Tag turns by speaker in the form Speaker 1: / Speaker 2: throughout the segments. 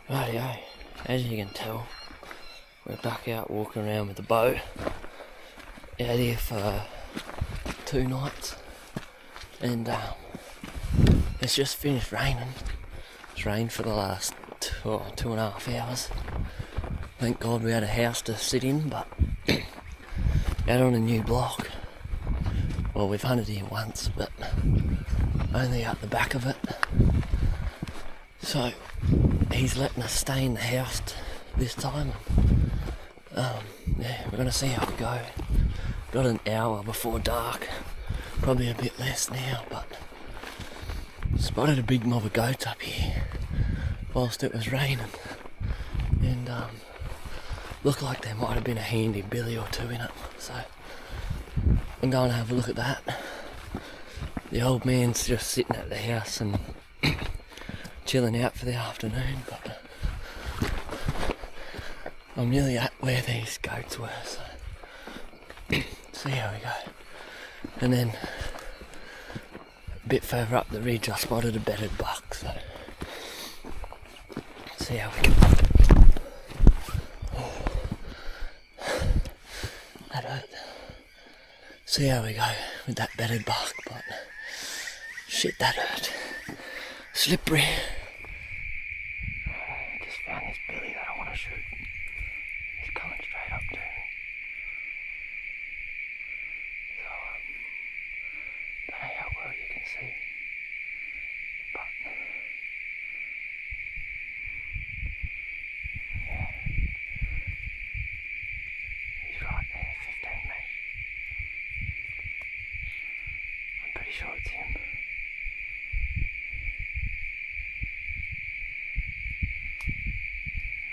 Speaker 1: Rightio, as you can tell, we're back out walking around with the bow. Out here for 2 nights, and it's just finished raining. It's rained for the last 2.5 hours. Thank God we had a house to sit in, but out on a new block. Well, we've hunted here once, but only out the back of it. So he's letting us stay in the house this time. Yeah, we're gonna see how we go. Got an hour before dark, probably a bit less now, but spotted a big mob of goats up here whilst it was raining, and looked like there might have been a handy billy or two in it, so I'm going to have a look at that. The old man's just sitting at the house and chilling out for the afternoon, but I'm nearly at where these goats were, so see how we go. And then a bit further up the ridge I spotted a bedded buck, so see how we go. That hurt. See how we go with that bedded buck, but shit, that hurt. Slippery. I just found this billy that I want to shoot. He's coming straight up to me. So, don't know how well you can see, but yeah, he's right there, 15 metres. I'm pretty sure it's him.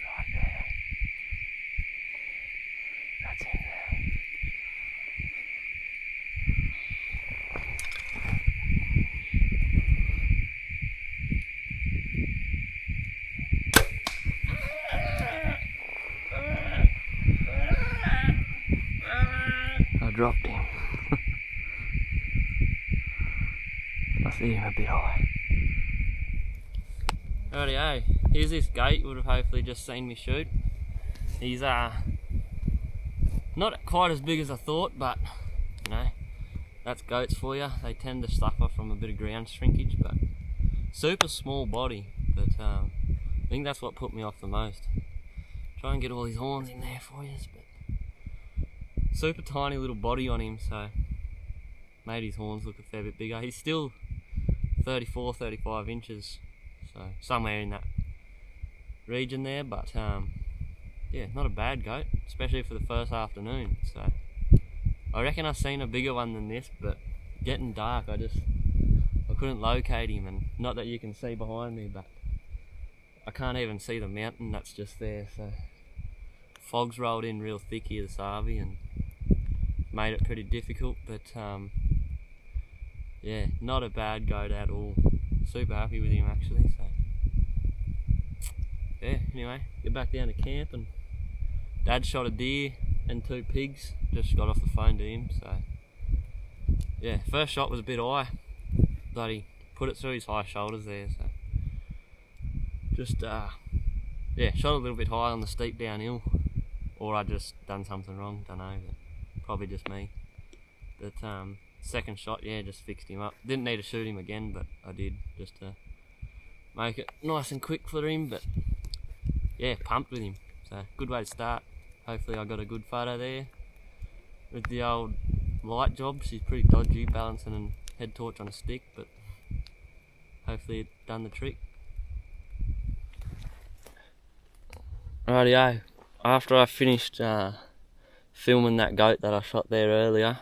Speaker 1: Right there. That's him there. I dropped him. I see him a bit high. Rightio, here's this goat you would have hopefully just seen me shoot. He's not quite as big as I thought, but you know, that's goats for you. They tend to suffer from a bit of ground shrinkage, but super small body. But I think that's what put me off the most. Try and get all his horns in there for you, but super tiny little body on him, so made his horns look a fair bit bigger. He's still 34, 35 inches, so somewhere in that region there, but yeah, not a bad goat, especially for the first afternoon. So I reckon I've seen a bigger one than this, but getting dark I couldn't locate him, and not that you can see behind me, but I can't even see the mountain that's just there, so fog's rolled in real thick here this Arvey and made it pretty difficult, but yeah, not a bad goat at all. Super happy with him actually, so yeah, anyway, get back down to camp, and Dad shot a deer and 2 pigs, just got off the phone to him, so yeah, first shot was a bit high, but he put it through his high shoulders there, so just yeah, shot a little bit high on the steep downhill, or I just done something wrong, don't know, but probably just me. But second shot, yeah, just fixed him up. Didn't need to shoot him again, but I did, just to make it nice and quick for him. But yeah, pumped with him, so good way to start. Hopefully I got a good photo there with the old light job. She's pretty dodgy, balancing and head torch on a stick, but hopefully it done the trick. Rightio, after I finished filming that goat that I shot there earlier,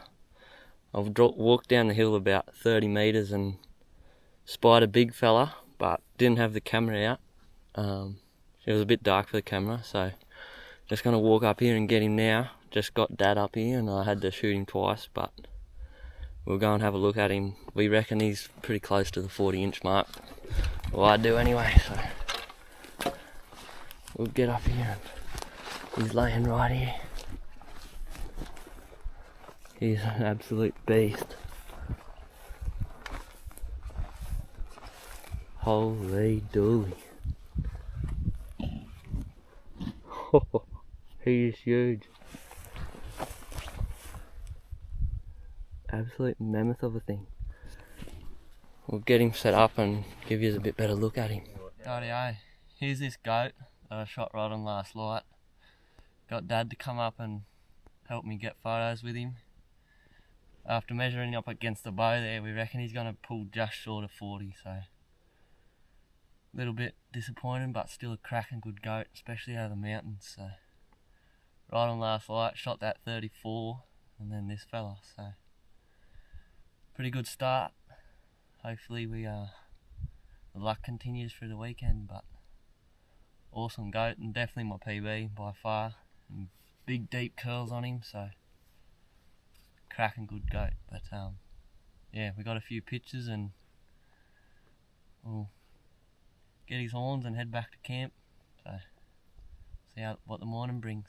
Speaker 1: I've walked down the hill about 30 metres and spied a big fella, but didn't have the camera out. It was a bit dark for the camera, so just going to walk up here and get him now. Just got Dad up here and I had to shoot him twice, but we'll go and have a look at him. We reckon he's pretty close to the 40-inch mark. Well, I do anyway, so we'll get up here and he's laying right here. He's an absolute beast. Holy dooly. He is huge. Absolute mammoth of a thing. We'll get him set up and give you a bit better look at him. Rightio, here's this goat that I shot right on last light. Got Dad to come up and help me get photos with him. After measuring up against the bow there, we reckon he's going to pull just short of 40, so a little bit disappointing, but still a cracking good goat, especially over the mountains. So right on last light, shot that 34, and then this fella. So pretty good start. Hopefully the luck continues through the weekend, but awesome goat and definitely my PB by far. And big deep curls on him, so cracking good goat. But yeah, we got a few pictures and we'll get his horns and head back to camp. So see what the morning brings.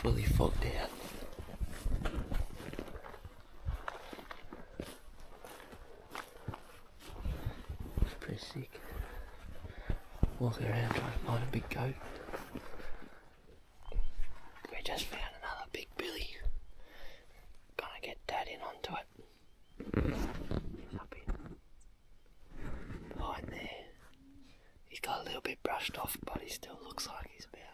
Speaker 1: fully fogged out. It's pretty sick. Walking around trying to find a big goat. We just found another big billy. Gonna get Dad in onto it. He's up in behind there. He's got a little bit brushed off, but he still looks like he's about.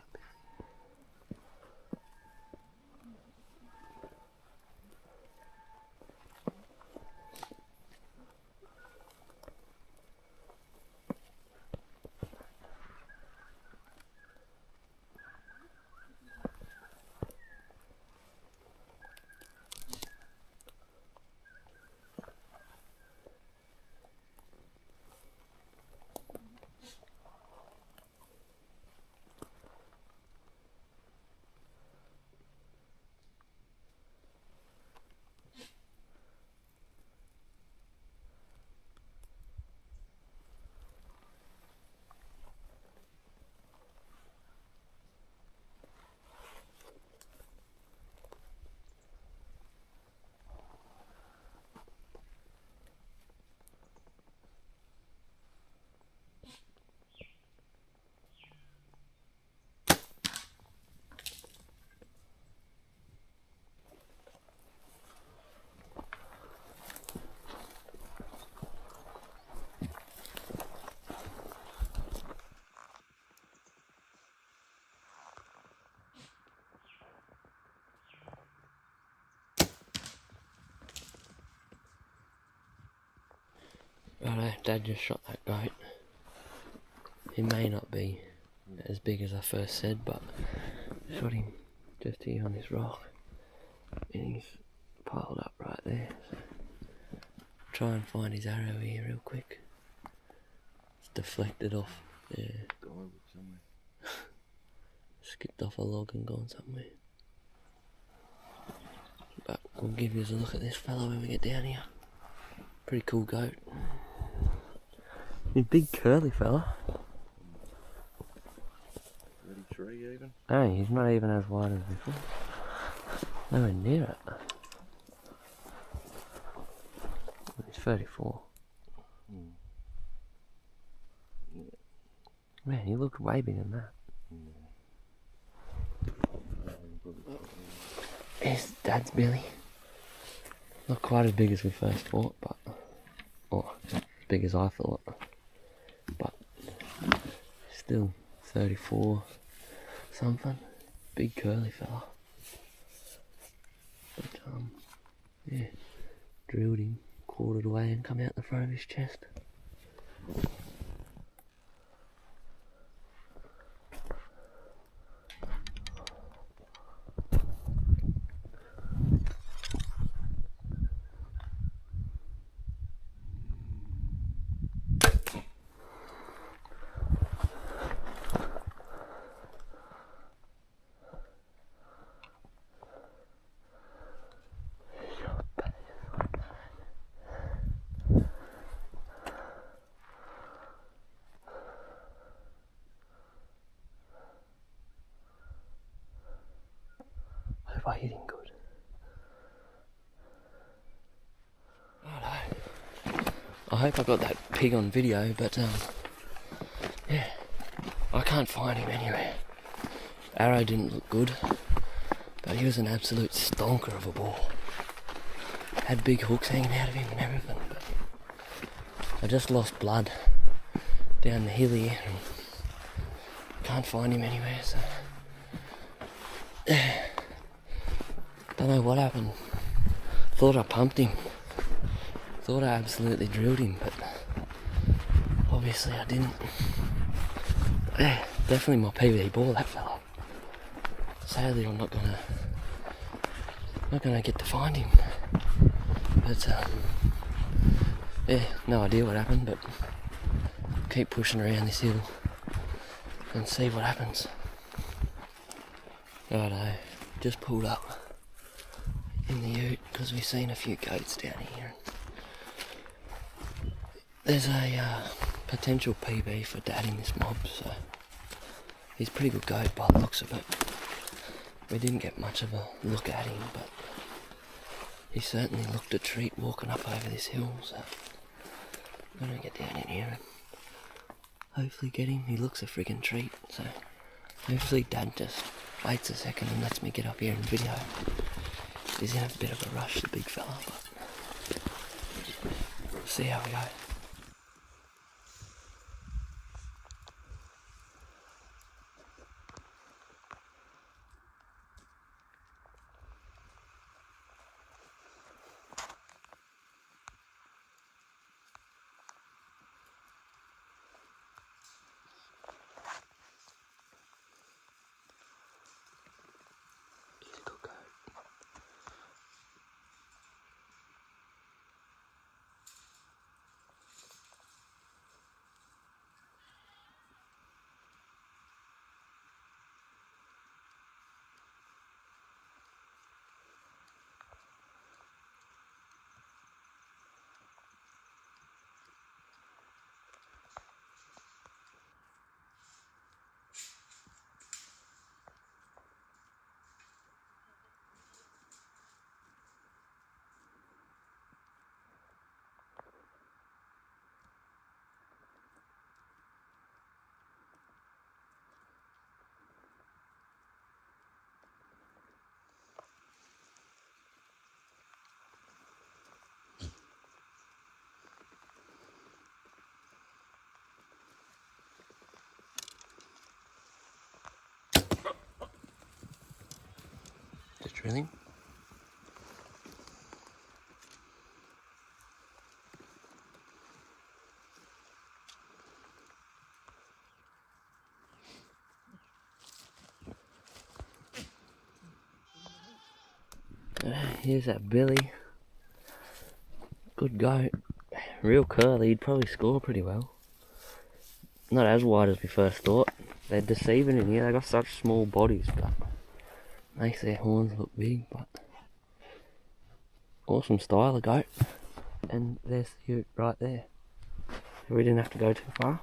Speaker 1: Righto, Dad just shot that goat. He may not be as big as I first said, but I shot him just here on this rock. And he's piled up right there. So try and find his arrow here real quick. It's deflected off. Yeah. Skipped off a log and gone somewhere. But we'll give you a look at this fella when we get down here. Pretty cool goat. He's a big curly fella.
Speaker 2: 33 even?
Speaker 1: No, he's not even as wide as before. Nowhere near it. He's 34.
Speaker 2: Yeah.
Speaker 1: Man, he looked way bigger than that. Here's Dad's billy. Not quite as big as we first thought, but as big as I thought. But still 34 something. Big curly fella. But yeah, drilled him, quartered away and come out the front of his chest. I hit him good. Righto. I hope I got that pig on video, but yeah, I can't find him anywhere. Arrow didn't look good, but he was an absolute stonker of a boar. Had big hooks hanging out of him and everything, but I just lost blood down the hill here and can't find him anywhere, so don't know what happened. Thought I pumped him. Thought I absolutely drilled him, but obviously I didn't. Yeah, definitely my PV ball, that fella. Sadly I'm not gonna get to find him. But yeah, no idea what happened, but keep pushing around this hill and see what happens. Righto, just pulled up in the ute because we've seen a few goats down here. There's a potential PB for Dad in this mob, so he's a pretty good goat by the looks of it. We didn't get much of a look at him, but he certainly looked a treat walking up over this hill, so I'm gonna get down in here and hopefully get him. He looks a friggin' treat, so hopefully Dad just waits a second and lets me get up here and video. He's in a bit of a rush, the big fella, but we'll see how we go. Just drill him. Here's that Billy. Good goat. Real curly, he'd probably score pretty well. Not as wide as we first thought. They're deceiving in here, they got such small bodies, but makes their horns look big, but awesome style of goat. And there's the ute right there. We didn't have to go too far.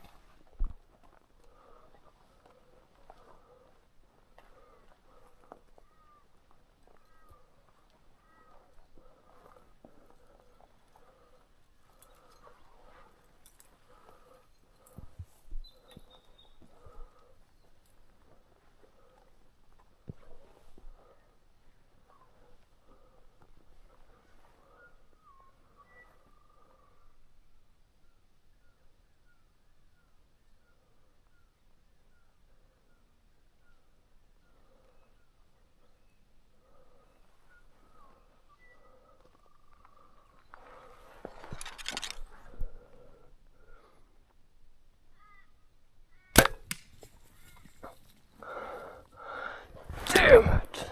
Speaker 1: Damn it.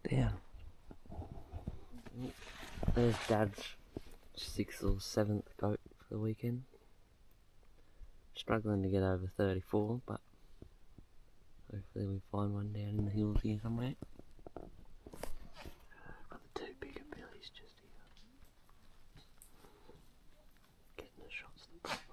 Speaker 1: Damn. There's Dad's 6th or 7th goat for the weekend. Struggling to get over 34, but hopefully we find one down in the hills here somewhere. Got the two bigger billies just here. Getting the shots the problem.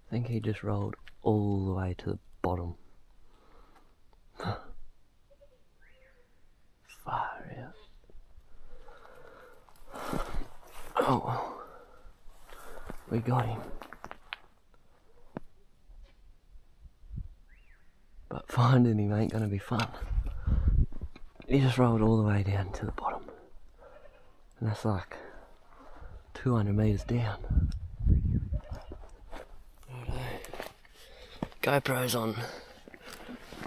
Speaker 1: I think he just rolled all the way to the bottom. Far out. Oh well. We got him. But finding him ain't gonna be fun. He just rolled all the way down to the bottom. And that's like 200 metres down. GoPro's on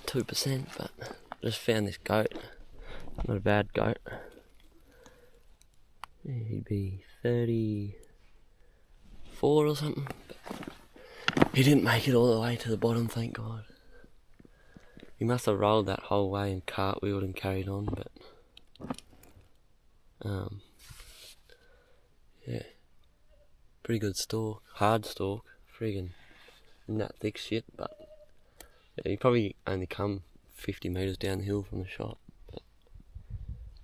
Speaker 1: 2%, but I just found this goat. Not a bad goat. Yeah, he'd be 34 or something. But he didn't make it all the way to the bottom, thank God. He must have rolled that whole way and cartwheeled and carried on, but yeah, pretty good stalk, hard stalk, friggin' not thick shit, but yeah, he probably only come 50 metres down the hill from the shot. But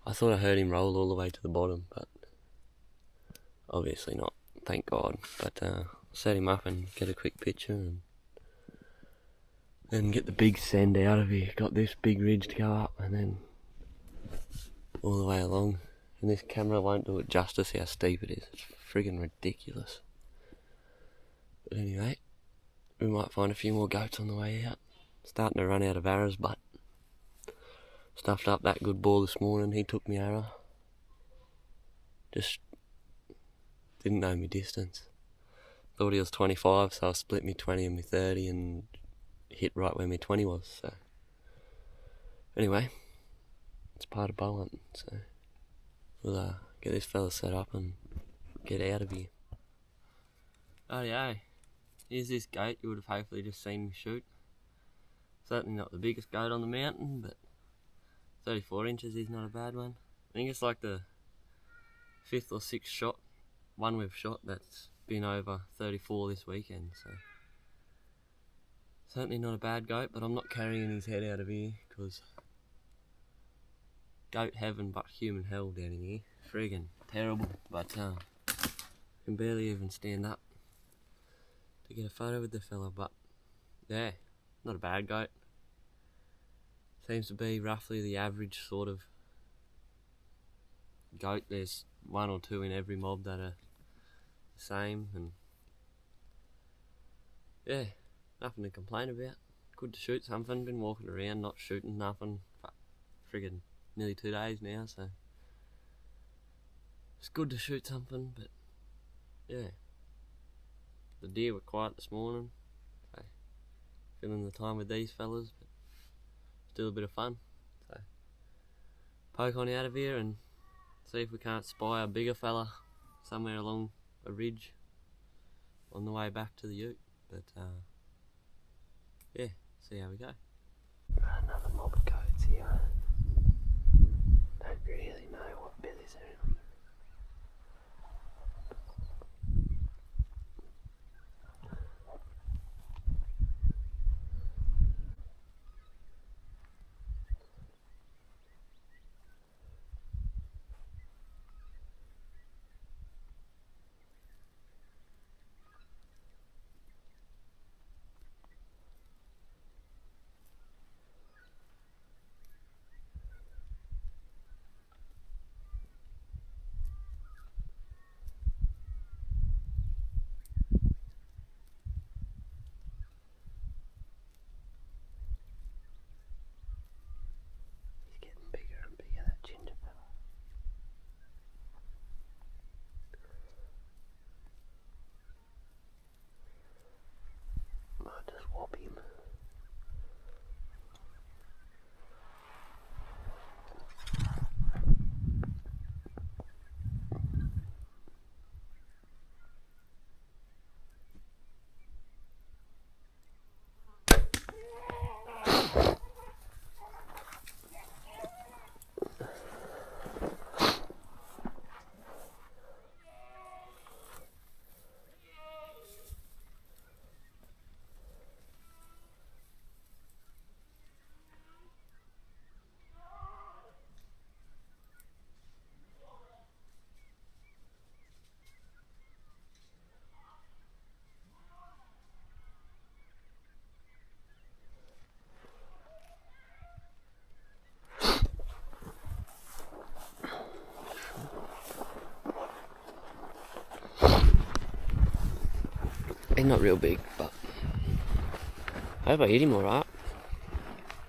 Speaker 1: I thought I heard him roll all the way to the bottom, but obviously not, thank God. But set him up and get a quick picture and then get the big send out of here. Got this big ridge to go up and then all the way along. And this camera won't do it justice how steep it is. It's friggin' ridiculous. But anyway, we might find a few more goats on the way out. Starting to run out of arrows, but stuffed up that good ball this morning. He took me arrow. Just didn't know me distance. Thought he was 25, so I split me 20 and me 30 and hit right where me 20 was. So anyway, it's part of bow hunting. So we'll get this fella set up and get out of here. Oh yeah, here's this goat you would have hopefully just seen me shoot. Certainly not the biggest goat on the mountain, but 34 inches is not a bad one. I think it's like the 5th or 6th shot, one we've shot that's been over 34 this weekend, so certainly not a bad goat, but I'm not carrying his head out of here because goat heaven but human hell down in here. Friggin' terrible, but can barely even stand up to get a photo with the fella, but yeah, not a bad goat. Seems to be roughly the average sort of goat. There's one or two in every mob that are the same, and yeah, nothing to complain about. Good to shoot something. Been walking around not shooting nothing for friggin' nearly 2 days now, so it's good to shoot something. But yeah, the deer were quiet this morning, so filling the time with these fellas, but still a bit of fun. So poke on out of here and see if we can't spy a bigger fella somewhere along a ridge on the way back to the ute. But yeah, see how we go. Another mob of goats here. Don't really know what bellies are in them. not real big, but I hope I hit him alright.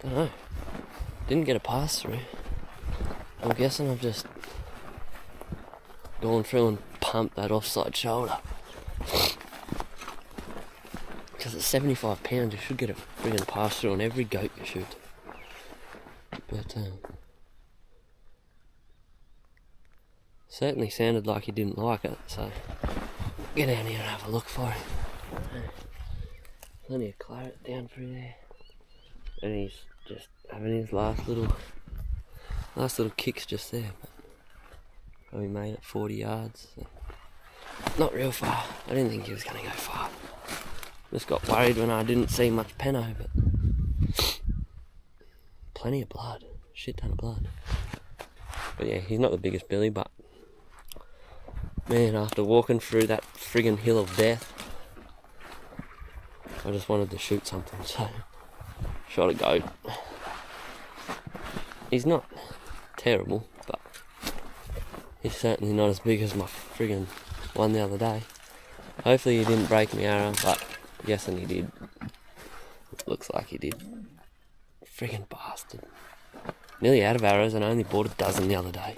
Speaker 1: Don't know. Didn't get a pass through. I'm guessing I've just gone through and pumped that offside shoulder. Because at 75 pounds you should get a friggin' pass through on every goat you shoot. But certainly sounded like he didn't like it, so get down here and have a look for him. Plenty of claret down through there. And he's just having his last little kicks just there. But probably made it 40 yards. So not real far. I didn't think he was going to go far. Just got worried when I didn't see much peno, but plenty of blood. Shit ton of blood. But yeah, he's not the biggest billy, but man, after walking through that friggin' hill of death, I just wanted to shoot something, so shot a goat. He's not terrible, but he's certainly not as big as my friggin' one the other day. Hopefully he didn't break my arrow, but guessing he did. Looks like he did. Friggin' bastard. Nearly out of arrows and I only bought a dozen the other day.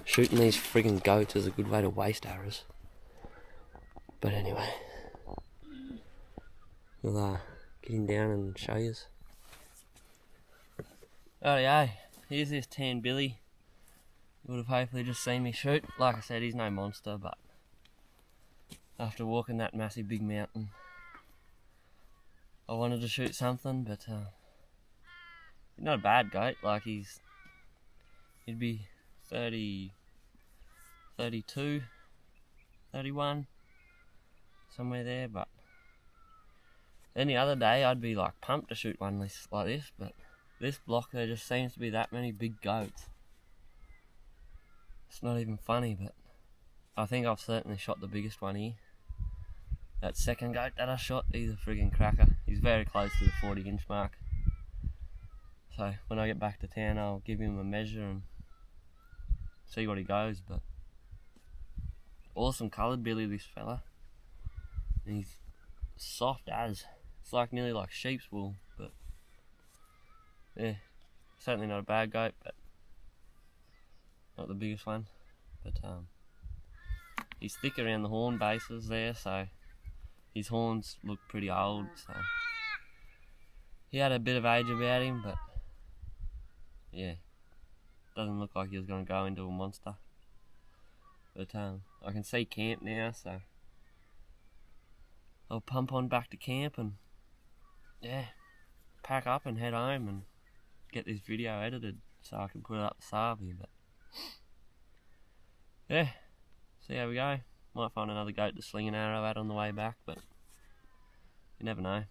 Speaker 1: Shooting these friggin' goats is a good way to waste arrows. But anyway, we'll get him down and show yous. Rightio, here's this tan billy. You would have hopefully just seen me shoot. Like I said, he's no monster, but after walking that massive big mountain, I wanted to shoot something, but he's not a bad goat. Like he'd be 30, 32, 31, somewhere there, but any other day I'd be like pumped to shoot one like this, but this block there just seems to be that many big goats. It's not even funny, but I think I've certainly shot the biggest one here. That second goat that I shot, he's a friggin' cracker. He's very close to the 40-inch mark. So when I get back to town, I'll give him a measure and see what he goes. But awesome coloured billy, this fella. And he's soft as. It's like nearly like sheep's wool, but yeah, certainly not a bad goat, but not the biggest one. But he's thick around the horn bases there, so his horns look pretty old, so he had a bit of age about him, but yeah, doesn't look like he was going to go into a monster. But I can see camp now, so I'll pump on back to camp and yeah, pack up and head home and get this video edited so I can put it up to Sarvey. But yeah, see how we go. Might find another goat to sling an arrow at on the way back, but you never know.